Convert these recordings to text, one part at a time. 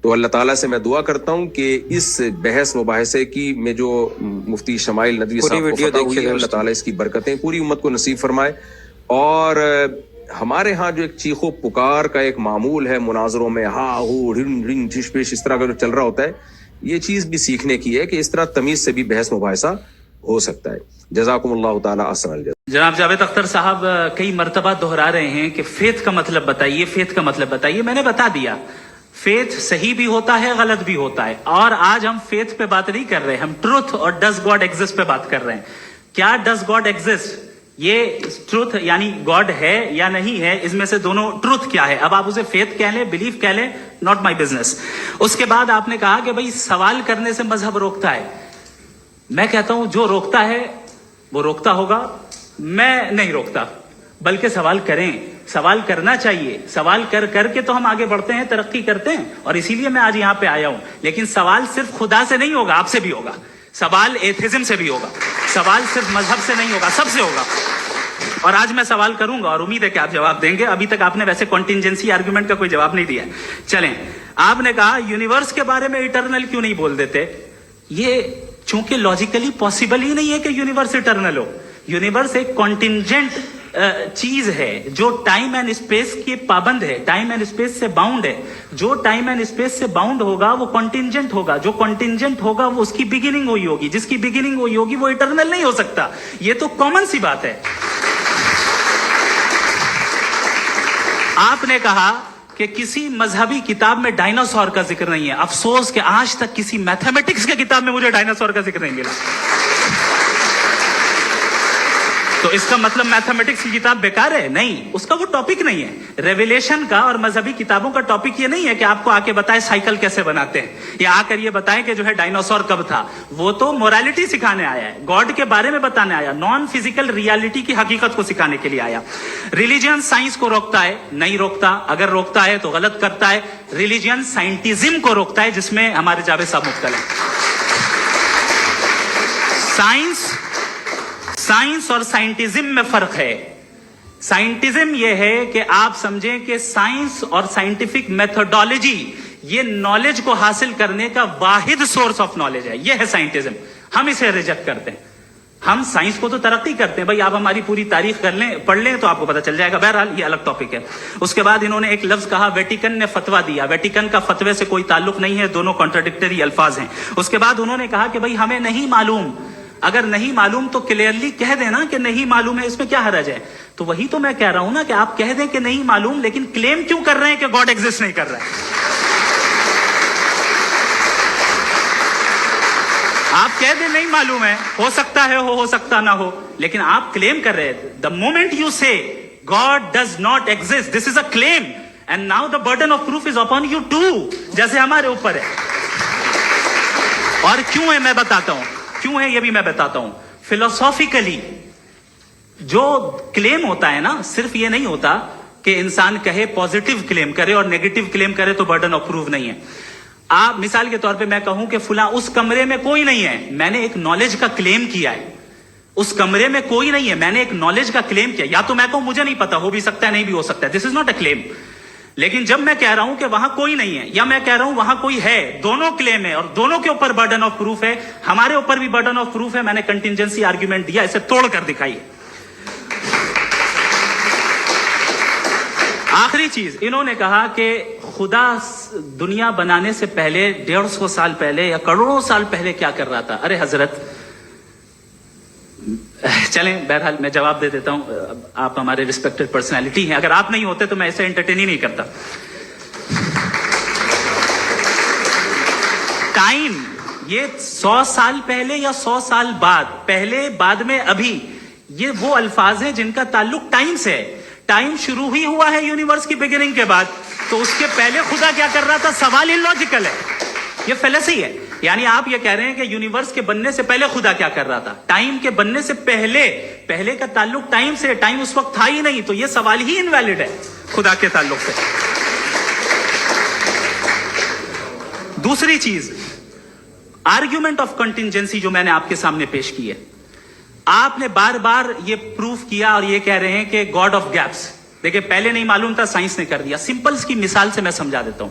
تو اللہ تعالیٰ سے میں دعا کرتا ہوں کہ اس بحث مباحثے کی میں جو مفتی شمائل ندوی صاحب کو فتح ہوئی ہے، اللہ تعالیٰ اس کی برکتیں پوری امت کو نصیب فرمائے. اور ہمارے ہاں جو ایک چیخ و پکار کا ایک معمول ہے مناظروں میں، ہاں ہو رن رن ٹھش پش، اس طرح کا جو چل رہا ہوتا ہے، یہ چیز بھی سیکھنے کی ہے کہ اس طرح تمیز سے بھی بحث مباحثہ ہو سکتا ہے. جزاکم اللہ تعالیٰ احسن الجزا. جناب جاوید اختر صاحب کئی مرتبہ دہرا رہے ہیں کہ فیتھ کا مطلب بتائیے، فیتھ کا مطلب بتائیے. میں نے بتا دیا، فیتھ صحیح بھی ہوتا ہے، غلط بھی ہوتا ہے. اور آج ہم فیتھ پہ بات نہیں کر رہے، ہم ٹروتھ اور ڈز گاڈ ایگزسٹ پہ بات کر رہے ہیں. کیا ڈز گاڈ ایگزسٹ، یہ ٹروتھ یعنی گاڈ ہے یا نہیں ہے، اس میں سے دونوں ٹروتھ کیا ہے. اب آپ اسے فیتھ کہہ لیں، بلیف کہہ لیں، ناٹ مائی بزنس. اس کے بعد آپ نے کہا کہ بھائی سوال کرنے سے مذہب روکتا ہے. میں کہتا ہوں جو روکتا ہے وہ روکتا ہوگا، میں نہیں روکتا. بلکہ سوال کریں، سوال کرنا چاہیے. سوال کر کر کے تو ہم آگے بڑھتے ہیں، ترقی کرتے ہیں. اور اسی لیے میں آج یہاں پہ آیا ہوں. لیکن سوال صرف خدا سے نہیں ہوگا، آپ سے بھی ہوگا. سوال ایتھزم سے بھی ہوگا. سوال صرف مذہب سے نہیں ہوگا، سب سے ہوگا. اور آج میں سوال کروں گا اور امید ہے کہ آپ جواب دیں گے. ابھی تک آپ نے ویسے کنٹینجنسی آرگومنٹ کا کوئی جواب نہیں دیا. چلیں، آپ نے کہا یونیورس کے بارے میں اٹرنل کیوں نہیں بول دیتے. یہ چونکہ لاجیکلی پاسبل ہی نہیں ہے کہ یونیورس اٹرنل ہو. یونیورس ایک کنٹینجنٹ چیز ہے جو ٹائم اینڈ اسپیس کی پابند ہے، ٹائم اینڈ اسپیس سے باؤنڈ ہے. جو ٹائم اینڈ اسپیس سے باؤنڈ ہوگا وہ کنٹینجنٹ ہوگا. جو کنٹینجنٹ ہوگا وہ اس کی بگننگ ہوئی ہوگی. جس کی بگننگ ہوئی ہوگی وہ اٹرنل نہیں ہو سکتا. یہ تو کامن سی بات ہے. آپ نے کہا کہ کسی مذہبی کتاب میں ڈائناسور کا ذکر نہیں ہے. افسوس کہ آج تک کسی میتھمیٹکس کی کتاب میں مجھے ڈائناسور کا ذکر نہیں ملا. تو اس کا مطلب میتھمیٹکس کی کتاب بیکار ہے؟ نہیں، اس کا وہ ٹاپک نہیں ہے. ریویلیشن کا اور مذہبی کتابوں کا ٹاپک یہ نہیں ہے کہ آپ کو آ کے بتائے سائیکل کیسے بناتے ہیں، یا آ کر یہ بتائیں کہ جو ہے ڈائناسور کب تھا. وہ تو مورالٹی سکھانے آیا ہے، گاڈ کے بارے میں بتانے آیا، نان فزیکل ریالٹی کی حقیقت کو سکھانے کے لیے آیا. ریلیجن سائنس کو روکتا ہے؟ نہیں روکتا. اگر روکتا ہے تو غلط کرتا ہے. ریلیجن سائنٹزم کو روکتا ہے، جس میں ہمارے جاوید صاحب مبتلا ہیں. سائنس اور سائنٹزم میں فرق ہے. سائنٹزم یہ ہے کہ آپ سمجھیں کہ سائنس اور سائنٹیفک میتھڈالوجی یہ نالج کو حاصل کرنے کا واحد سورس آف نالج ہے. یہ ہے سائنٹزم. ہم اسے ریجیکٹ کرتے ہیں. ہم سائنس کو تو ترقی کرتے ہیں. بھائی آپ ہماری پوری تاریخ کر لیں، پڑھ لیں تو آپ کو پتہ چل جائے گا. بہرحال یہ الگ ٹاپک ہے. اس کے بعد انہوں نے ایک لفظ کہا، ویٹیکن نے فتویٰ دیا. ویٹیکن کا فتوے سے کوئی تعلق نہیں ہے، دونوں کانٹراڈکٹری الفاظ ہیں. اس کے بعد انہوں نے کہا کہ بھائی ہمیں نہیں معلوم. اگر نہیں معلوم تو کلیئرلی کہہ دینا کہ نہیں معلوم ہے، اس میں کیا حرج ہے. تو وہی تو میں کہہ رہا ہوں نا کہ آپ کہہ دیں کہ نہیں معلوم، لیکن کلیم کیوں کر رہے ہیں کہ گاڈ ایگزسٹ نہیں کر رہا ہے. آپ کہہ دیں نہیں معلوم ہے، ہو سکتا ہے ہو سکتا نہ ہو، لیکن آپ کلیم کر رہے ہیں. The moment you say God does not exist, this is a claim, and now the burden of proof is upon you too, جیسے ہمارے اوپر ہے. اور کیوں ہے میں بتاتا ہوں، کیوں ہے یہ بھی میں بتاتا ہوں. فلسافیکلی جو کلیم ہوتا ہے نا، صرف یہ نہیں ہوتا کہ انسان کہے پازیٹیو کلیم کرے اور نیگیٹو کلیم کرے تو برڈن آف پروف نہیں ہے. آپ مثال کے طور پہ میں کہوں کہ فلاں اس کمرے میں کوئی نہیں ہے، میں نے ایک نالج کا کلیم کیا ہے. اس کمرے میں کوئی نہیں ہے، میں نے ایک نالج کا کلیم کیا. یا تو میں کہوں مجھے نہیں پتا، ہو بھی سکتا ہے نہیں بھی ہو سکتا ہے، دس از ناٹ اے کلیم. لیکن جب میں کہہ رہا ہوں کہ وہاں کوئی نہیں ہے، یا میں کہہ رہا ہوں وہاں کوئی ہے، دونوں کلیم ہے اور دونوں کے اوپر برڈن آف پروف ہے. ہمارے اوپر بھی برڈن آف پروف ہے. میں نے کنٹینجنسی آرگومنٹ دیا، اسے توڑ کر دکھائیے. آخری چیز انہوں نے کہا کہ خدا دنیا بنانے سے پہلے 150 سال پہلے یا کروڑوں سال پہلے کیا کر رہا تھا. ارے حضرت، چلیں بہرحال میں جواب دے دیتا ہوں. آپ ہمارے ریسپیکٹڈ پرسنالٹی ہیں، اگر آپ نہیں ہوتے تو میں اسے انٹرٹین ہی نہیں کرتا. ٹائم یہ 100 سال پہلے یا 100 سال بعد، پہلے بعد میں ابھی، یہ وہ الفاظ ہیں جن کا تعلق ٹائم سے ہے. ٹائم شروع ہی ہوا ہے یونیورس کی بگننگ کے بعد، تو اس کے پہلے خدا کیا کر رہا تھا؟ سوال اللاجیکل ہے، یہ فیلسی ہے. یعنی آپ یہ کہہ رہے ہیں کہ یونیورس کے بننے سے پہلے خدا کیا کر رہا تھا؟ ٹائم کے بننے سے پہلے کا تعلق ٹائم سے، ٹائم اس وقت تھا ہی نہیں، تو یہ سوال ہی انویلڈ ہے خدا کے تعلق سے. دوسری چیز، آرگیومنٹ آف کنٹینجنسی جو میں نے آپ کے سامنے پیش کی ہے، آپ نے بار بار یہ پروف کیا اور یہ کہہ رہے ہیں کہ گاڈ آف گیپس. دیکھیں پہلے نہیں معلوم تھا، سائنس نے کر دیا. سمپل کی مثال سے میں سمجھا دیتا ہوں.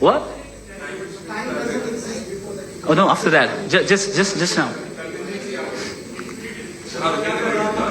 What? Oh no, after that, just now.